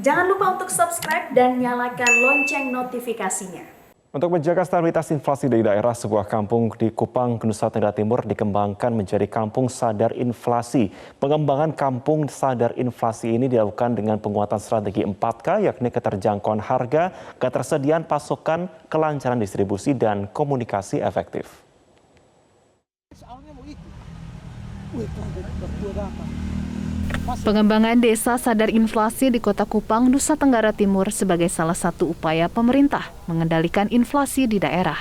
Jangan lupa untuk subscribe dan nyalakan lonceng notifikasinya. Untuk menjaga stabilitas inflasi di daerah, sebuah kampung di Kupang, Nusa Tenggara Timur dikembangkan menjadi kampung sadar inflasi. Pengembangan kampung sadar inflasi ini dilakukan dengan penguatan strategi 4K, yakni keterjangkauan harga, ketersediaan pasokan, kelancaran distribusi, dan komunikasi efektif. Pengembangan desa sadar inflasi di Kota Kupang, Nusa Tenggara Timur sebagai salah satu upaya pemerintah mengendalikan inflasi di daerah.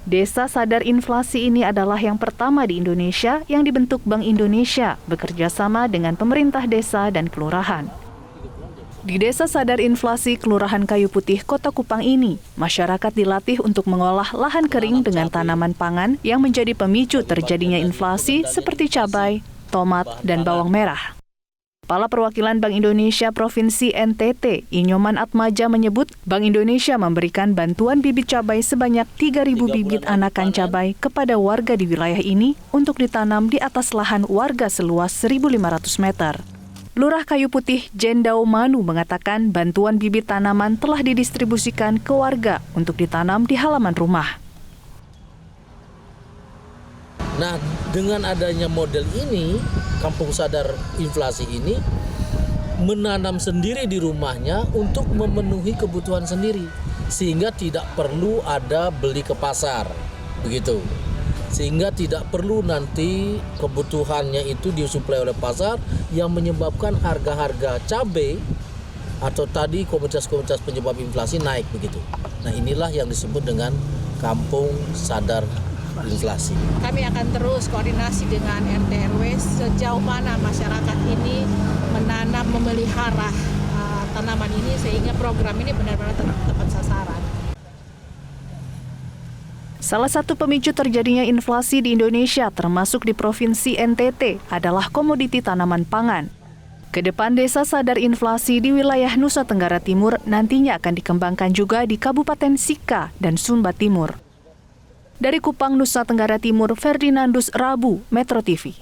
Desa sadar inflasi ini adalah yang pertama di Indonesia yang dibentuk Bank Indonesia bekerja sama dengan pemerintah desa dan kelurahan. Di Desa Sadar Inflasi Kelurahan Kayu Putih, Kota Kupang ini, masyarakat dilatih untuk mengolah lahan kering dengan tanaman pangan yang menjadi pemicu terjadinya inflasi seperti cabai, tomat, dan bawang merah. Kepala Perwakilan Bank Indonesia Provinsi NTT, Inyoman Atmaja menyebut Bank Indonesia memberikan bantuan bibit cabai sebanyak 3.000 bibit anakan cabai kepada warga di wilayah ini untuk ditanam di atas lahan warga seluas 1.500 meter. Lurah Kayu Putih Jendau Manu mengatakan bantuan bibit tanaman telah didistribusikan ke warga untuk ditanam di halaman rumah. Nah, dengan adanya model ini, Kampung Sadar Inflasi ini menanam sendiri di rumahnya untuk memenuhi kebutuhan sendiri, sehingga tidak perlu ada beli ke pasar, begitu. Sehingga tidak perlu nanti kebutuhannya itu disuplai oleh pasar yang menyebabkan harga-harga cabai atau tadi komoditas-komoditas penyebab inflasi naik begitu. Nah, inilah yang disebut dengan Kampung Sadar Inflasi. Kami akan terus koordinasi dengan RT RW sejauh mana masyarakat ini menanam, memelihara tanaman ini sehingga program ini benar-benar tepat sasaran. Salah satu pemicu terjadinya inflasi di Indonesia termasuk di Provinsi NTT adalah komoditi tanaman pangan. Kedepan Desa Sadar Inflasi di wilayah Nusa Tenggara Timur nantinya akan dikembangkan juga di Kabupaten Sika dan Sumba Timur. Dari Kupang, Nusa Tenggara Timur, Ferdinandus Rabu, Metro TV.